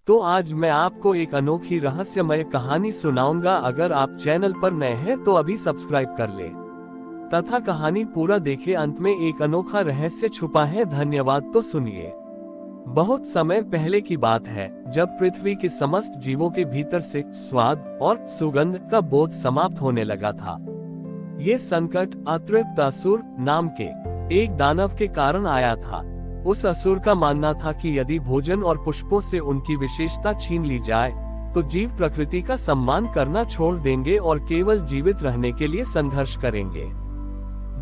तो आज मैं आपको एक अनोखी रहस्यमय कहानी सुनाऊंगा। अगर आप चैनल पर नए हैं तो अभी सब्सक्राइब कर ले तथा कहानी पूरा देखें। अंत में एक अनोखा रहस्य छुपा है। धन्यवाद। तो सुनिए। बहुत समय पहले की बात है, जब पृथ्वी के समस्त जीवों के भीतर से स्वाद और सुगंध का बोध समाप्त होने लगा था। ये संकट अतृप्त असुर नाम के एक दानव के कारण आया था। उस असुर का मानना था कि यदि भोजन और पुष्पों से उनकी विशेषता छीन ली जाए तो जीव प्रकृति का सम्मान करना छोड़ देंगे और केवल जीवित रहने के लिए संघर्ष करेंगे।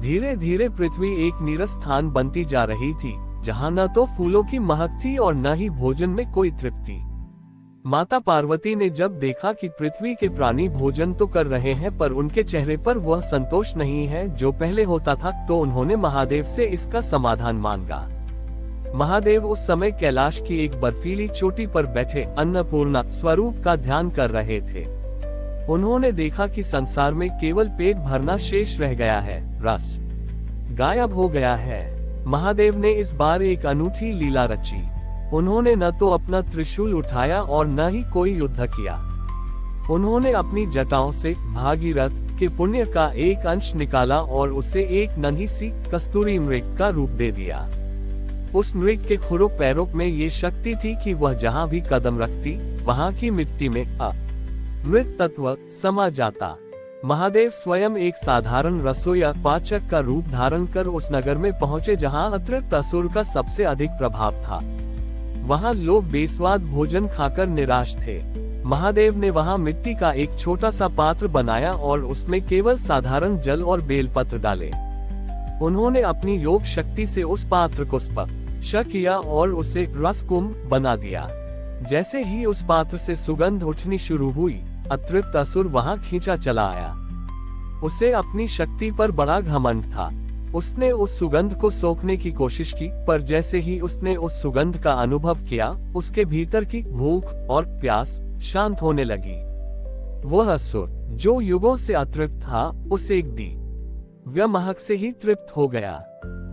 धीरे धीरे पृथ्वी एक नीरस स्थान बनती जा रही थी, जहाँ न तो फूलों की महक थी और न ही भोजन में कोई तृप्ति। माता पार्वती ने जब देखा कि पृथ्वी के प्राणी भोजन तो कर रहे हैं पर उनके चेहरे पर वह संतोष नहीं है जो पहले होता था, तो उन्होंने महादेव से इसका समाधान मांगा। महादेव उस समय कैलाश की एक बर्फीली चोटी पर बैठे अन्नपूर्णा स्वरूप का ध्यान कर रहे थे। उन्होंने देखा कि संसार में केवल पेट भरना शेष रह गया है, रस गायब हो गया है। महादेव ने इस बार एक अनूठी लीला रची। उन्होंने न तो अपना त्रिशूल उठाया और न ही कोई युद्ध किया। उन्होंने अपनी जटाओं से भागीरथ के पुण्य का एक अंश निकाला और उसे एक नन्ही सी कस्तूरी मृग का रूप दे दिया। उस मृग के खुरों पैरों में ये शक्ति थी कि वह जहाँ भी कदम रखती वहाँ की मिट्टी में अमृत तत्व समा जाता। महादेव स्वयं एक साधारण रसोइया पाचक का रूप धारण कर उस नगर में पहुँचे जहाँ अतृप्त असुर का सबसे अधिक प्रभाव था। वहाँ लोग बेस्वाद भोजन खाकर निराश थे। महादेव ने वहाँ मिट्टी का एक छोटा सा पात्र बनाया और उसमें केवल साधारण जल और बेलपत्र डाले। उन्होंने अपनी योग शक्ति से उस पात्र को स्पर्श किया और उसे रसकुंभ बना दिया। जैसे ही उस पात्र से सुगंध उठनी शुरू हुई, अतृप्त असुर वहां खींचा चला आया। उसे अपनी शक्ति पर बड़ा घमंड था। उसने उस सुगंध को सोखने की कोशिश की, पर जैसे ही उसने उस सुगंध का अनुभव किया, उसके भीतर की भूख और प्यास शांत होने लगी। वह असुर जो युगों से अतृप्त था, उसे एक दिव्य महक से ही तृप्त हो गया।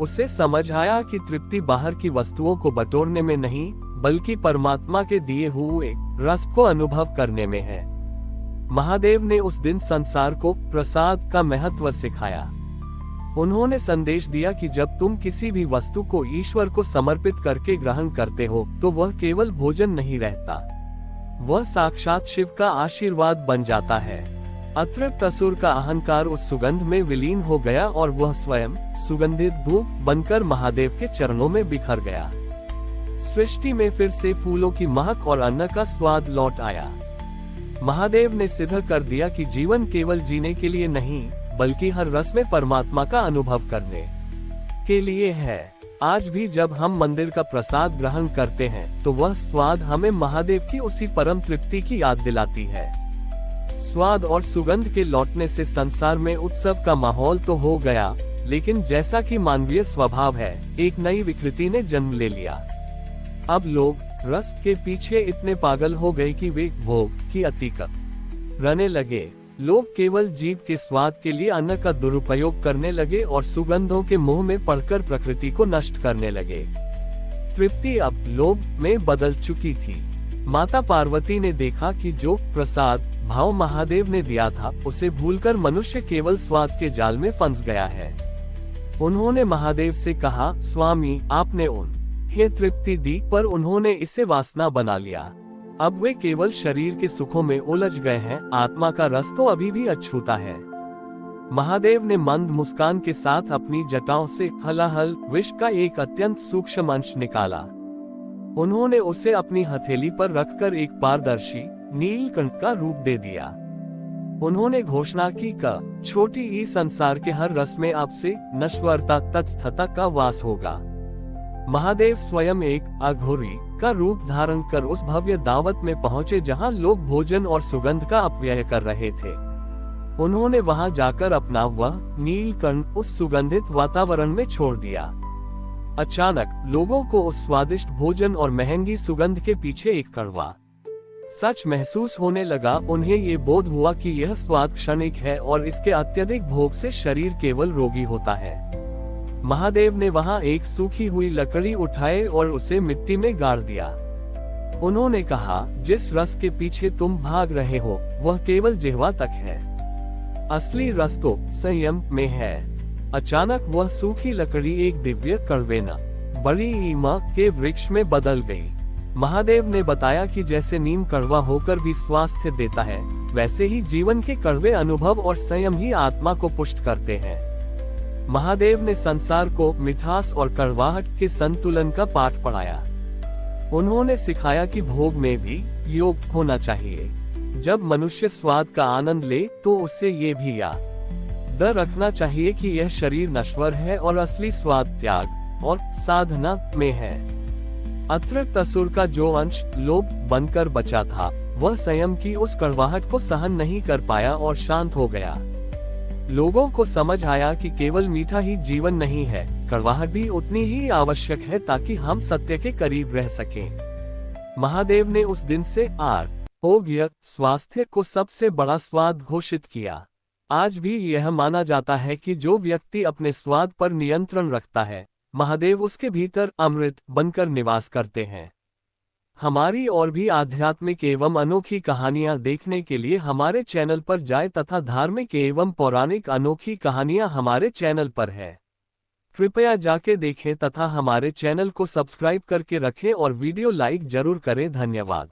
उसे समझ आया कि तृप्ति बाहर की वस्तुओं को बटोरने में नहीं, बल्कि परमात्मा के दिए हुए रस को अनुभव करने में है। महादेव ने उस दिन संसार को प्रसाद का महत्व सिखाया। उन्होंने संदेश दिया कि जब तुम किसी भी वस्तु को ईश्वर को समर्पित करके ग्रहण करते हो, तो वह केवल भोजन नहीं रहता, वह साक्षात शिव का आशीर्वाद बन जाता है। अतृप्त असुर का अहंकार उस सुगंध में विलीन हो गया और वह स्वयं सुगंधित धूप बनकर महादेव के चरणों में बिखर गया। सृष्टि में फिर से फूलों की महक और अन्न का स्वाद लौट आया। महादेव ने सिद्ध कर दिया कि जीवन केवल जीने के लिए नहीं, बल्कि हर रस में परमात्मा का अनुभव करने के लिए है। आज भी जब हम मंदिर का प्रसाद ग्रहण करते हैं, तो वह स्वाद हमें महादेव की उसी परम तृप्ति की याद दिलाती है। स्वाद और सुगंध के लौटने से संसार में उत्सव का माहौल तो हो गया, लेकिन जैसा कि मानवीय स्वभाव है, एक नई विकृति ने जन्म ले लिया। अब लोग रस के पीछे इतने पागल हो गए कि वे भोग की अति करने लगे। लोग केवल जीभ के स्वाद के लिए अन्न का दुरुपयोग करने लगे और सुगंधों के मुंह में पड़कर प्रकृति को नष्ट करने लगे। तृप्ति अब लोभ में बदल चुकी थी। माता पार्वती ने देखा कि जो प्रसाद भाव महादेव ने दिया था, उसे भूलकर मनुष्य केवल स्वाद के जाल में फंस गया है। उन्होंने महादेव से कहा, स्वामी, आपने उन्हें तृप्ति दी, पर उन्होंने इसे वासना बना लिया। अब वे केवल शरीर के सुखों में उलझ गए हैं, आत्मा का रस तो अभी भी अछूता है। महादेव ने मंद मुस्कान के साथ अपनी जटाओं से हलाहल विष का एक अत्यंत सूक्ष्म अंश निकाला। उन्होंने उसे अपनी हथेली पर रखकर एक पारदर्शी नीलकंठ का रूप दे दिया। उन्होंने घोषणा की कि छोटी ही संसार के हर रस में अब से नश्वरता तत्स्थता का वास होगा। महादेव स्वयं एक अघोरी का रूप धारण कर उस भव्य दावत में पहुंचे जहां लोग भोजन और सुगंध का अपव्यय कर रहे थे। उन्होंने वहां जाकर अपना वह नीलकंठ उस सुगंधित वातावरण में छोड़ दिया। अचानक लोगों को उस स्वादिष्ट भोजन और महंगी सुगंध के पीछे एक कड़वा सच महसूस होने लगा। उन्हें ये बोध हुआ कि यह स्वाद क्षणिक है और इसके अत्यधिक भोग से शरीर केवल रोगी होता है। महादेव ने वहां एक सूखी हुई लकड़ी उठाई और उसे मिट्टी में गाड़ दिया। उन्होंने कहा, जिस रस के पीछे तुम भाग रहे हो वह केवल जिह्वा तक है। असली रस तो संयम में है। अचानक वह सूखी लकड़ी एक दिव्य करवेना बड़ी ईमा के वृक्ष में बदल गई। महादेव ने बताया कि जैसे नीम कड़वा होकर भी स्वास्थ्य देता है, वैसे ही जीवन के कड़वे अनुभव और संयम ही आत्मा को पुष्ट करते हैं। महादेव ने संसार को मिठास और कड़वाहट के संतुलन का पाठ पढ़ाया। उन्होंने सिखाया कि भोग में भी योग होना चाहिए। जब मनुष्य स्वाद का आनंद ले तो उससे ये भी याद रखना चाहिए कि यह शरीर नश्वर है और असली स्वाद त्याग और साधना में है। अतृप्त असुर का जो अंश लोभ बनकर बचा था, वह संयम की उस कड़वाहट को सहन नहीं कर पाया और शांत हो गया। लोगों को समझ आया कि केवल मीठा ही जीवन नहीं है, कड़वाहट भी उतनी ही आवश्यक है ताकि हम सत्य के करीब रह सकें। महादेव ने उस दिन से आरोग्य स्वास्थ्य को सबसे बड़ा स्वाद घोषित किया। आज भी यह माना जाता है कि जो व्यक्ति अपने स्वाद पर नियंत्रण रखता है, महादेव उसके भीतर अमृत बनकर निवास करते हैं। हमारी और भी आध्यात्मिक एवं अनोखी कहानियां देखने के लिए हमारे चैनल पर जाएं तथा धार्मिक एवं पौराणिक अनोखी कहानियां हमारे चैनल पर है। कृपया जाके देखें तथा हमारे चैनल को सब्सक्राइब करके रखें और वीडियो लाइक जरूर करें। धन्यवाद।